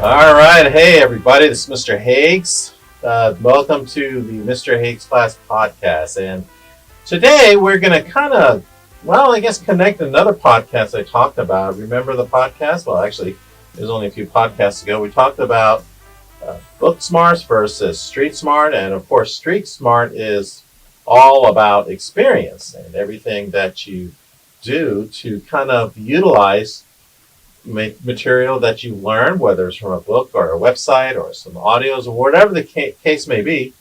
All right. Hey, everybody. This is Mr. Higgs. Welcome to the Mr. Higgs Class Podcast. And today we're going to connect another podcast I talked about. Remember the podcast? Well, actually, it was only a few podcasts ago. We talked about book smarts versus street smart. And of course, street smart is all about experience and everything that you do to kind of utilize material that you learn, whether it's from a book or a website or some audios or whatever the case may be.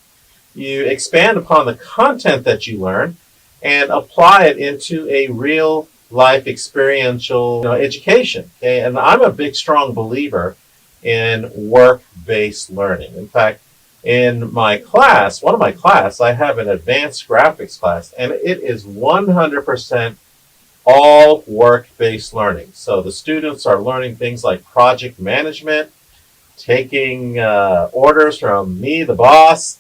You expand upon the content that you learn and apply it into a real life experiential education. Okay? And I'm a big, strong believer in work-based learning. In fact, in my class, I have an advanced graphics class, and it is 100% all work-based learning. So the students are learning things like project management, taking orders from me, the boss.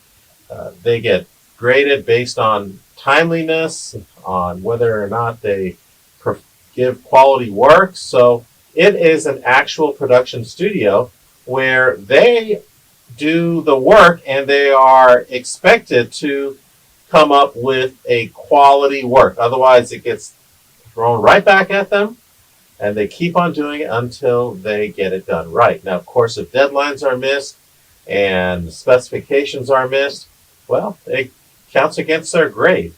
They get graded based on timeliness, on whether or not they give quality work. So it is an actual production studio where they do the work and they are expected to come up with a quality work. Otherwise, it gets thrown right back at them, and they keep on doing it until they get it done right. Now, of course, if deadlines are missed and specifications are missed, well, it counts against their grade.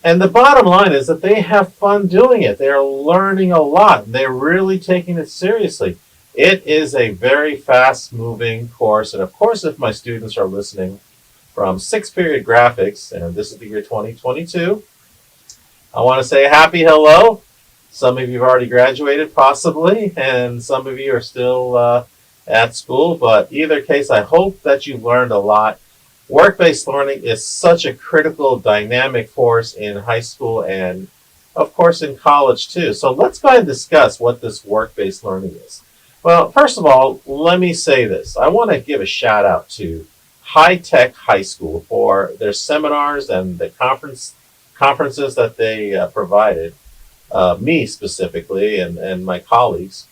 And the bottom line is that they have fun doing it. They're learning a lot. They're really taking it seriously. It is a very fast-moving course. And of course, if my students are listening from 6th period graphics, and this is the year 2022, I want to say happy hello. Some of you have already graduated, possibly, and some of you are still at school. But either case, I hope that you've learned a lot. Work-based learning is such a critical, dynamic force in high school and, of course, in college, too. So let's go ahead and discuss what this work-based learning is. Well, first of all, let me say this. I want to give a shout-out to High Tech High School for their seminars and the conferences that they provided, me specifically and my colleagues.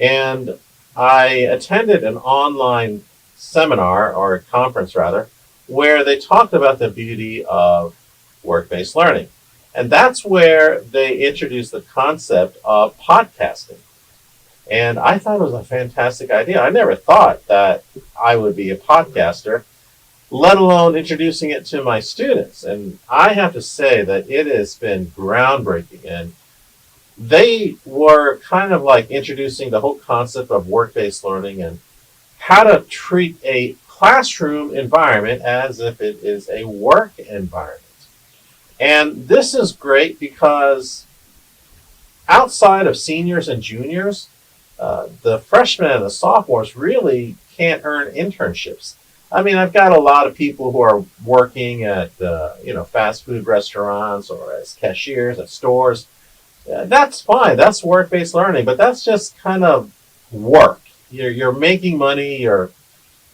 And I attended an online seminar, or a conference rather, where they talked about the beauty of work-based learning. And that's where they introduced the concept of podcasting. And I thought it was a fantastic idea. I never thought that I would be a podcaster, let alone introducing it to my students. And I have to say that it has been groundbreaking. And they were kind of like introducing the whole concept of work-based learning and how to treat a classroom environment as if it is a work environment. And this is great because outside of seniors and juniors, the freshmen and the sophomores really can't earn internships. I mean, I've got a lot of people who are working at, fast food restaurants or as cashiers at stores. That's fine. That's work-based learning, but that's just kind of work. You're making money, or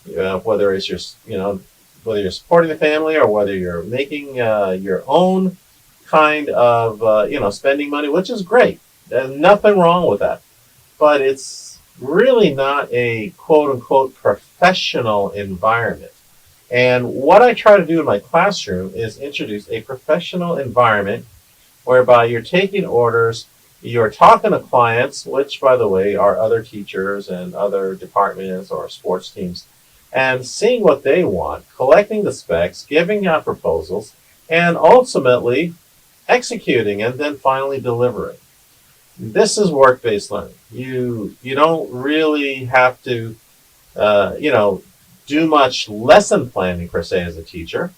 whether you're supporting the family or whether you're making your own kind of, spending money, which is great. There's nothing wrong with that. But it's really not a quote-unquote professional environment. And what I try to do in my classroom is introduce a professional environment whereby you're taking orders, you're talking to clients, which, by the way, are other teachers and other departments or sports teams, and seeing what they want, collecting the specs, giving out proposals, and ultimately executing and then finally delivering. This is work-based learning. You don't really have to, do much lesson planning per se as a teacher,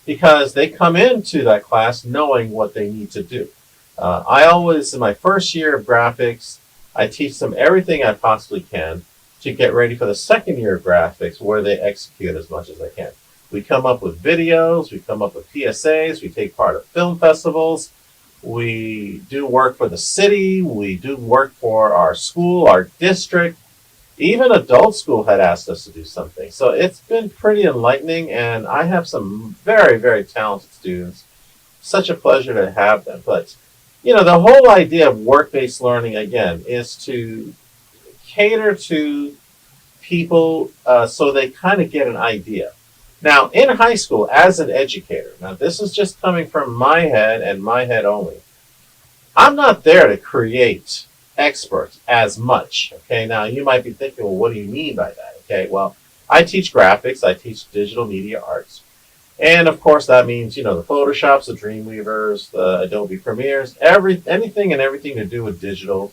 because they come into that class knowing what they need to do. I always, in my first year of graphics, I teach them everything I possibly can to get ready for the second year of graphics, where they execute as much as they can. We come up with videos, we come up with PSAs, we take part of film festivals, we do work for the city, we do work for our school, our district. Even adult school had asked us to do something. So it's been pretty enlightening, and I have some very, very talented students. Such a pleasure to have them. But, the whole idea of work-based learning, again, is to cater to people so they kind of get an idea. Now, in high school, as an educator, now this is just coming from my head and my head only. I'm not there to create experts as much. Okay, now you might be thinking, well, what do you mean by that? Okay, well, I teach graphics, I teach digital media arts. And of course, that means, the Photoshops, the Dreamweavers, the Adobe Premieres, anything and everything to do with digital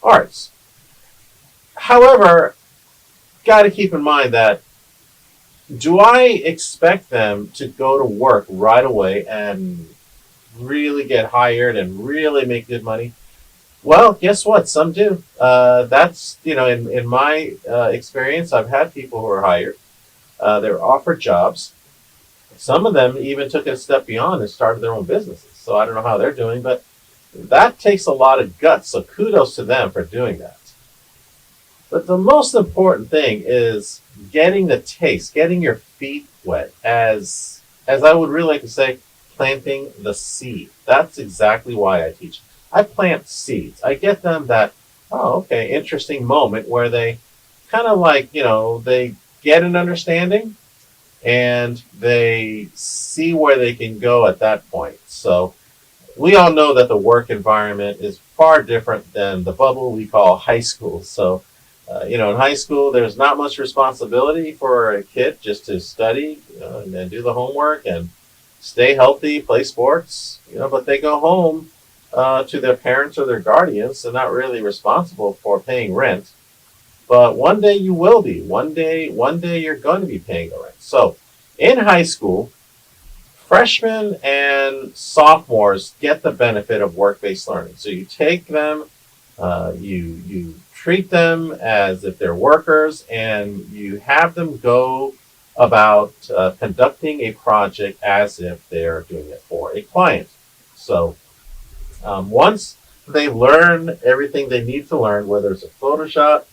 arts. However, got to keep in mind that do I expect them to go to work right away and really get hired and really make good money? Well, guess what? Some do. That's, in my experience, I've had people who are hired. They're offered jobs. Some of them even took it a step beyond and started their own businesses. So I don't know how they're doing, but that takes a lot of guts. So kudos to them for doing that. But the most important thing is getting the taste, getting your feet wet, as I would really like to say, planting the seed. That's exactly why I teach. I plant seeds. I get them that, oh, okay, interesting moment where they kind of like, they get an understanding and they see where they can go at that point. So we all know that the work environment is far different than the bubble we call high school. So in high school, there's not much responsibility for a kid just to study, and then do the homework and stay healthy, play sports, but they go home to their parents or their guardians. They're not really responsible for paying rent. But one day you will be. One day you're going to be paying the rent. So in high school, freshmen and sophomores get the benefit of work-based learning. So you take them, you treat them as if they're workers, and you have them go about conducting a project as if they're doing it for a client. So once they learn everything they need to learn, whether it's a Photoshop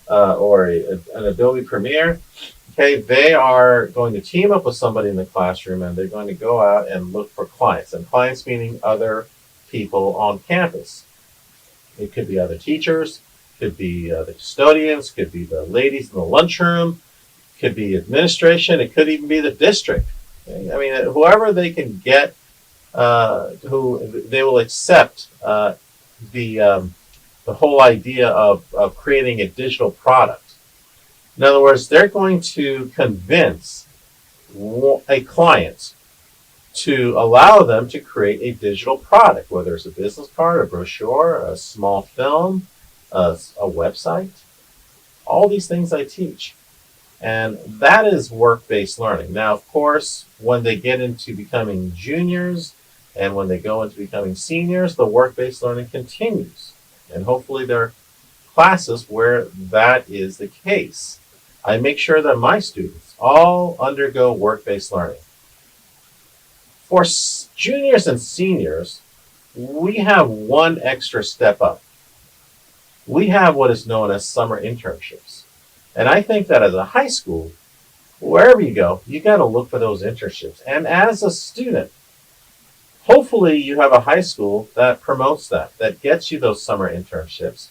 or an Adobe Premiere, okay, they are going to team up with somebody in the classroom and they're going to go out and look for clients. And clients meaning other people on campus. It could be other teachers, could be the custodians, could be the ladies in the lunchroom, could be administration, it could even be the district. Okay? I mean, whoever they can get, who they will accept the whole idea of creating a digital product. In other words, they're going to convince a client to allow them to create a digital product, whether it's a business card, a brochure, a small film, a website. All these things I teach. And that is work-based learning. Now, of course, when they get into becoming juniors and when they go into becoming seniors, the work-based learning continues. And hopefully there are classes where that is the case. I make sure that my students all undergo work-based learning. For juniors and seniors, we have one extra step up. We have what is known as summer internships. And I think that as a high school, wherever you go, you got to look for those internships. And as a student, hopefully you have a high school that promotes that gets you those summer internships.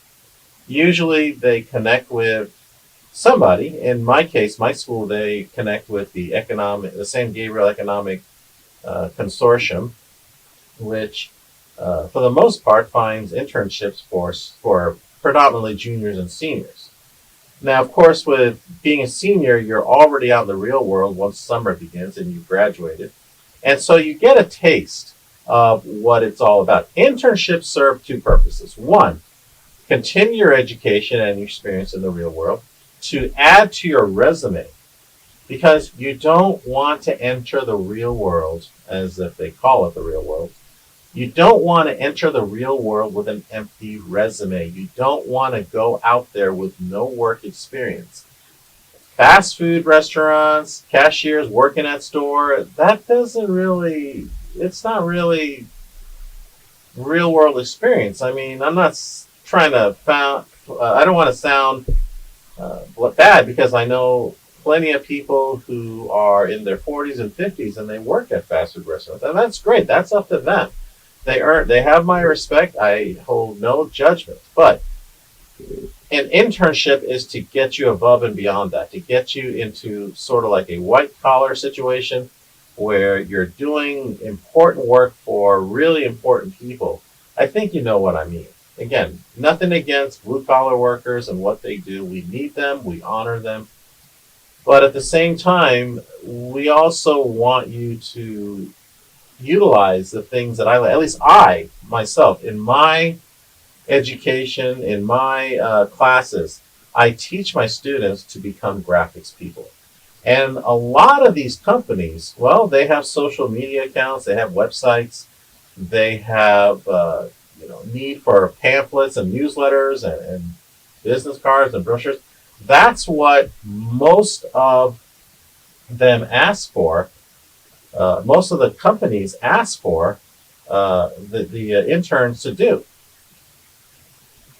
Usually they connect with somebody. In my case, my school, they connect with the San Gabriel Economic Consortium, which for the most part finds internships for predominantly juniors and seniors. Now, of course, with being a senior, you're already out in the real world once summer begins and you've graduated. And so you get a taste of what it's all about. Internships serve two purposes. One, continue your education and experience in the real world. To add to your resume, because you don't want to enter the real world, as if they call it the real world. You don't want to enter the real world with an empty resume. You don't want to go out there with no work experience. Fast food restaurants, cashiers working at store, that doesn't really, it's not really real world experience. I mean, I'm not trying to I don't want to sound bad, because I know plenty of people who are in their 40s and 50s and they work at fast food restaurants, and that's great. They have my respect. I hold no judgment. But an internship is to get you above and beyond that, to get you into sort of like a white collar situation where you're doing important work for really important people. I think you know what I mean. Again, nothing against blue collar workers and what they do. We need them, we honor them. But at the same time, we also want you to utilize the things that I like. At least I, myself, in my education, in my classes, I teach my students to become graphics people. And a lot of these companies, well, they have social media accounts, they have websites, they have need for pamphlets and newsletters and business cards and brochures. That's what most of them ask for. Most of the companies ask for the interns to do.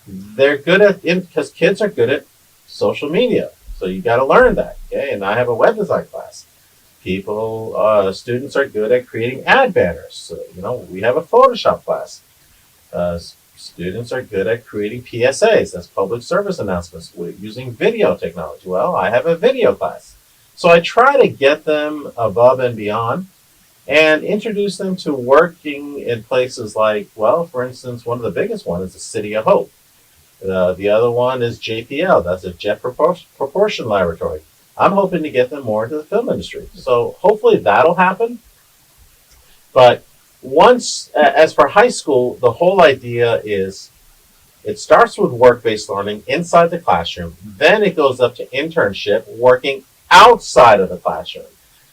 They're good at because kids are good at social media, so you got to learn that. Okay, and I have a web design class. Students are good at creating ad banners. So, we have a Photoshop class. Students are good at creating PSAs, that's public service announcements, using video technology. Well, I have a video class. So I try to get them above and beyond and introduce them to working in places like, well, for instance, one of the biggest ones is the City of Hope. The other one is JPL, that's a Jet Proportion Laboratory. I'm hoping to get them more into the film industry. So hopefully that'll happen. But as for high school, the whole idea is it starts with work-based learning inside the classroom. Then it goes up to internship, working outside of the classroom.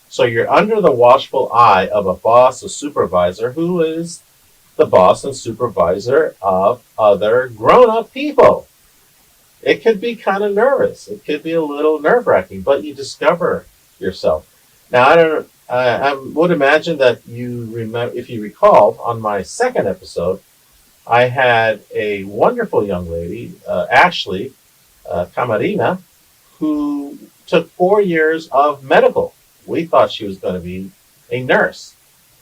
So you're under the watchful eye of a boss, a supervisor, who is the boss and supervisor of other grown-up people. It could be kind of nervous. It could be a little nerve-wracking, but you discover yourself. Now, I would imagine that you remember, if you recall, on my second episode, I had a wonderful young lady, Ashley Camarina, who took 4 years of medical. We thought she was going to be a nurse.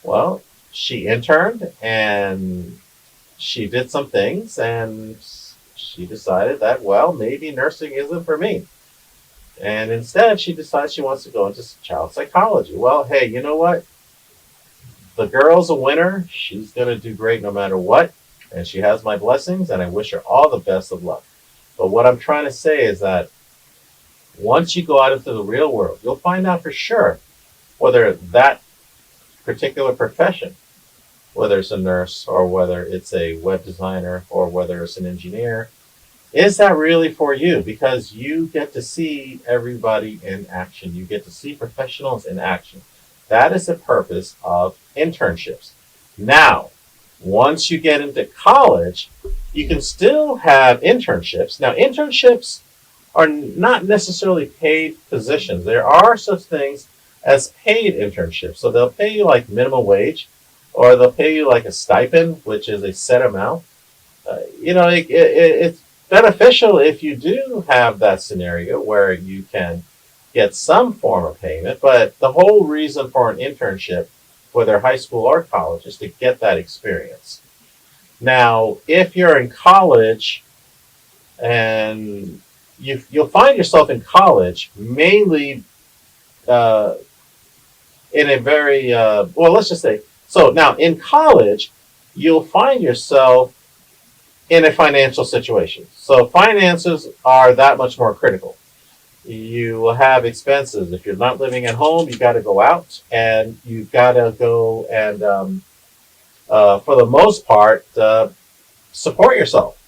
Well, she interned and she did some things and she decided that, well, maybe nursing isn't for me. And instead, she decides she wants to go into child psychology. Well, hey, you know what? The girl's a winner. She's going to do great no matter what. And she has my blessings, and I wish her all the best of luck. But what I'm trying to say is that once you go out into the real world, you'll find out for sure whether that particular profession, whether it's a nurse or whether it's a web designer or whether it's an engineer, is that really for you? Because you get to see everybody in action. You get to see professionals in action. That is the purpose of internships. Now, once you get into college, you can still have internships. Now, internships are not necessarily paid positions. There are such things as paid internships. So they'll pay you like minimum wage, or they'll pay you like a stipend, which is a set amount. It's beneficial if you do have that scenario where you can get some form of payment, but the whole reason for an internship, whether high school or college, is to get that experience. Now, if you're in college and you'll find yourself in college mainly in a very, let's just say, so now in college, you'll find yourself in a financial situation. So finances are that much more critical. You will have expenses. If you're not living at home, you got to go out and you've got to go and, for the most part, support yourself.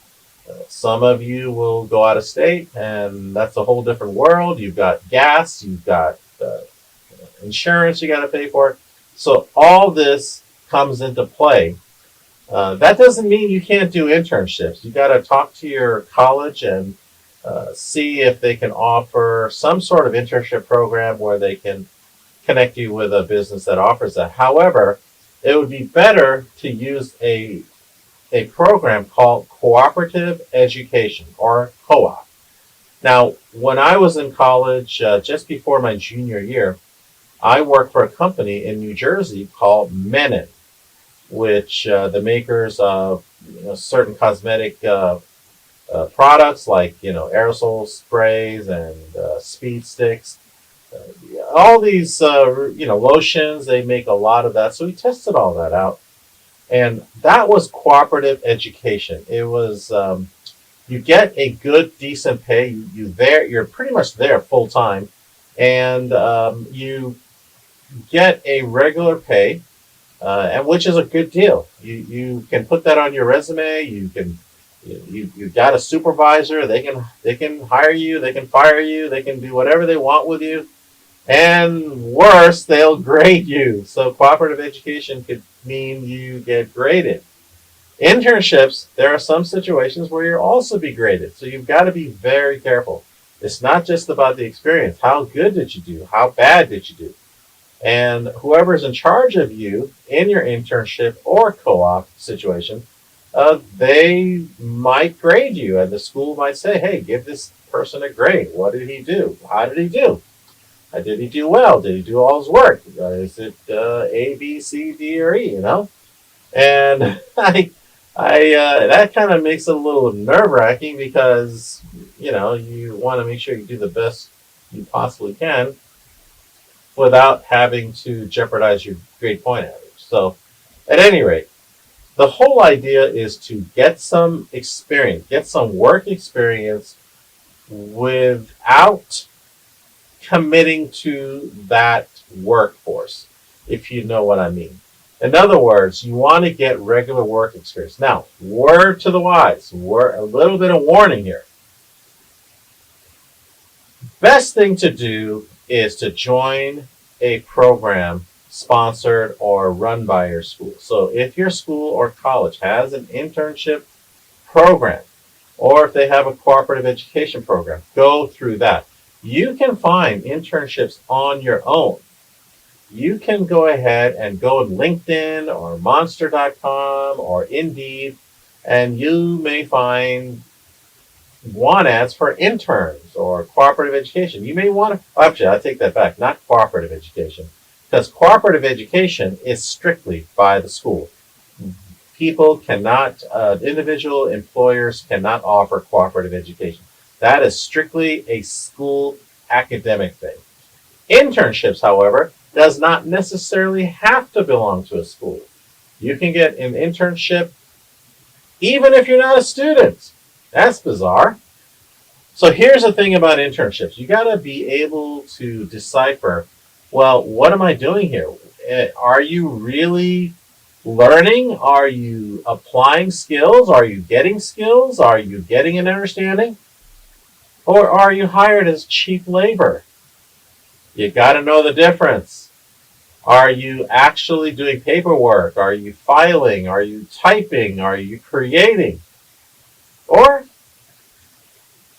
Some of you will go out of state, and that's a whole different world. You've got gas, you've got insurance you got to pay for. So all this comes into play. That doesn't mean you can't do internships. You got to talk to your college and see if they can offer some sort of internship program where they can connect you with a business that offers that. However, it would be better to use a program called cooperative education, or co-op. Now, when I was in college, just before my junior year, I worked for a company in New Jersey called Menon, which the makers of certain cosmetic products like aerosol sprays and speed sticks. All these lotions, they make a lot of that. So we tested all that out, and that was cooperative education. It was you get a good, decent pay. You're pretty much there full time, and you get a regular pay, and which is a good deal. You can put that on your resume. You got a supervisor. They can hire you. They can fire you. They can do whatever they want with you. And worse, they'll grade you. So cooperative education could mean you get graded. Internships, there are some situations where you'll also be graded. So you've got to be very careful. It's not just about the experience. How good did you do? How bad did you do? And whoever's in charge of you in your internship or co-op situation, they might grade you, and the school might say, "Hey, give this person a grade. What did he do? How did he do? Did he do well? Did he do all his work? Is it A, B, C, D, or E? And I that kind of makes it a little nerve-wracking because you want to make sure you do the best you possibly can without having to jeopardize your grade point average. So, at any rate, the whole idea is to get some experience, get some work experience without committing to that workforce, if you know what I mean. In other words, you want to get regular work experience. Now, word to the wise, a little bit of warning here. Best thing to do is to join a program sponsored or run by your school. So if your school or college has an internship program, or if they have a cooperative education program, go through that. You can find internships on your own. You can go ahead and go on LinkedIn or Monster.com or Indeed, and you may find want ads for interns or cooperative education. You may want to, actually, I take that back, not cooperative education, because cooperative education is strictly by the school. People cannot, individual employers cannot offer cooperative education. That is strictly a school academic thing. Internships, however, does not necessarily have to belong to a school. You can get an internship even if you're not a student. That's bizarre. So here's the thing about internships. You got to be able to decipher, well, what am I doing here? Are you really learning? Are you applying skills? Are you getting skills? Are you getting an understanding? Or are you hired as cheap labor? You got to know the difference. Are you actually doing paperwork? Are you filing? Are you typing? Are you creating? Or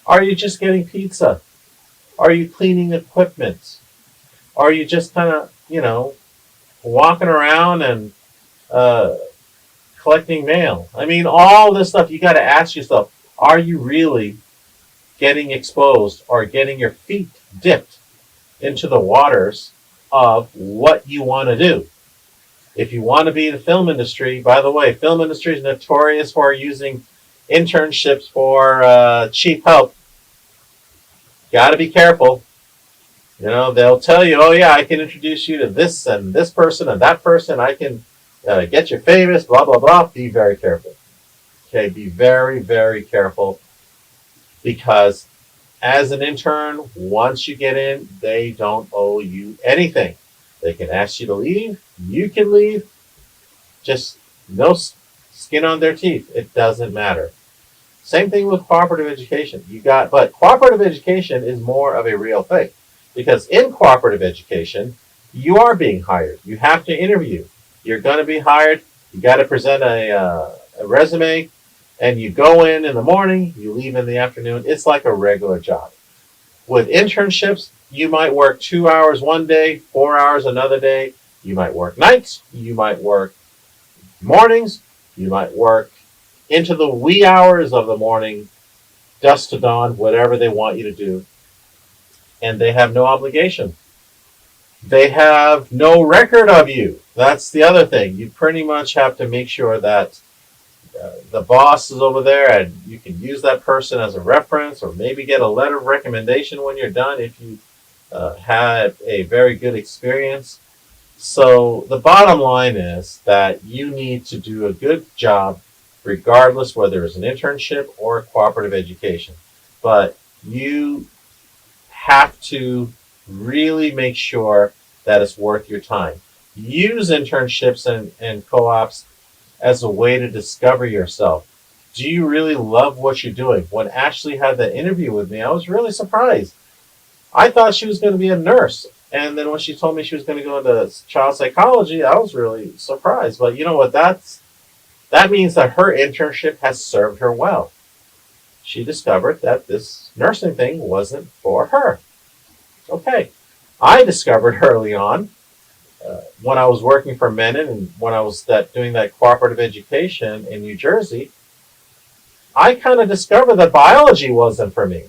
are you just getting pizza? Are you cleaning equipment? Are you just kind of, walking around and collecting mail? I mean, all this stuff, you got to ask yourself, are you really getting exposed or getting your feet dipped into the waters of what you want to do? If you want to be in the film industry, by the way, film industry is notorious for using internships for cheap help. Got to be careful. They'll tell you, oh yeah, I can introduce you to this and this person and that person. I can get you famous, blah, blah, blah. Be very careful. Okay, be very, very careful, because as an intern, once you get in, they don't owe you anything. They can ask you to leave. You can leave. Just no skin on their teeth. It doesn't matter. Same thing with cooperative education. But cooperative education is more of a real thing, because in cooperative education, you are being hired. You have to interview. You're going to be hired. You got to present a resume, and you go in the morning, you leave in the afternoon. It's like a regular job. With internships, you might work 2 hours one day, 4 hours another day. You might work nights. You might work mornings. You might work into the wee hours of the morning, dusk to dawn, whatever they want you to do. And they have no obligation. They have no record of you. That's the other thing. You pretty much have to make sure that the boss is over there, and you can use that person as a reference, or maybe get a letter of recommendation when you're done if you had a very good experience. So the bottom line is that you need to do a good job, regardless whether it's an internship or a cooperative education. But you have to really make sure that it's worth your time. Use internships and co-ops as a way to discover yourself. Do you really love what you're doing? When Ashley had that interview with me, I was really surprised. I thought she was going to be a nurse. And then when she told me she was going to go into child psychology, I was really surprised. But you know what? That means that her internship has served her well. She discovered that this nursing thing wasn't for her. Okay. I discovered early on when I was working for Menon and when I was doing that cooperative education in New Jersey, I kind of discovered that biology wasn't for me.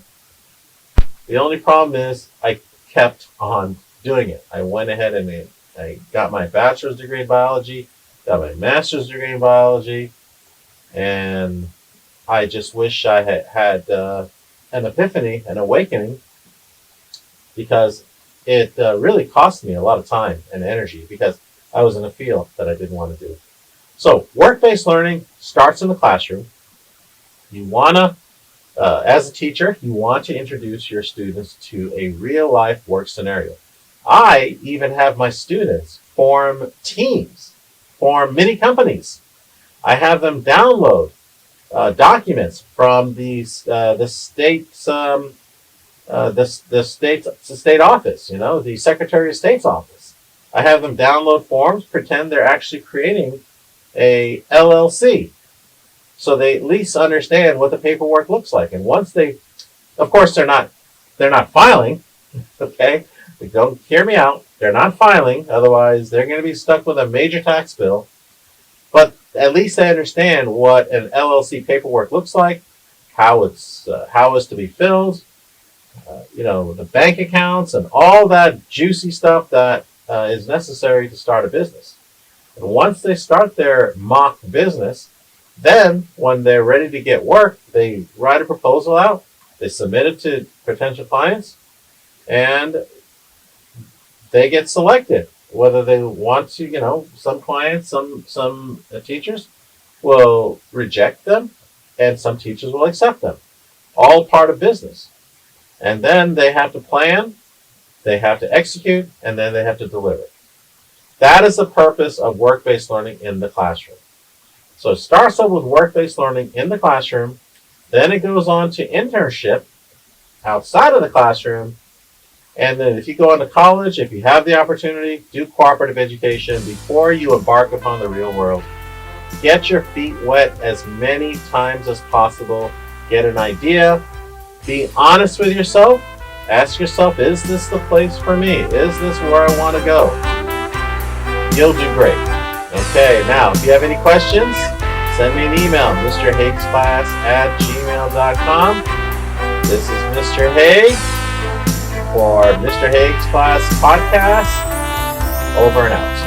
The only problem is I kept on doing it. I went ahead and I got my bachelor's degree in biology, got my master's degree in biology, and I just wish I had an epiphany, an awakening, because it really cost me a lot of time and energy because I was in a field that I didn't want to do. So work-based learning starts in the classroom. You want to, as a teacher, you want to introduce your students to a real-life work scenario. I even have my students form teams, form mini companies. I have them download documents from the state's the state office, the Secretary of State's office. I have them download forms, pretend they're actually creating a LLC, so they at least understand what the paperwork looks like. And once they, of course, they're not filing. Okay, don't hear me out. They're not filing, otherwise they're going to be stuck with a major tax bill. But at least they understand what an LLC paperwork looks like, how it's to be filled. The bank accounts and all that juicy stuff that is necessary to start a business. And once they start their mock business, then when they're ready to get work, they write a proposal out, they submit it to potential clients, and they get selected. Whether they want to, some clients, some teachers will reject them, and some teachers will accept them. All part of business. And then they have to plan, they have to execute, and then they have to deliver. That is the purpose of work-based learning in the classroom. So it starts off with work-based learning in the classroom, then it goes on to internship outside of the classroom, and then if you go into college, if you have the opportunity, do cooperative education before you embark upon the real world. Get your feet wet as many times as possible, get an idea. Be honest with yourself. Ask yourself, is this the place for me? Is this where I want to go? You'll do great. Okay, now, if you have any questions, send me an email, mrhaigesclass@gmail.com. This is Mr. Haig for Mr. Haig's Class Podcast. Over and out.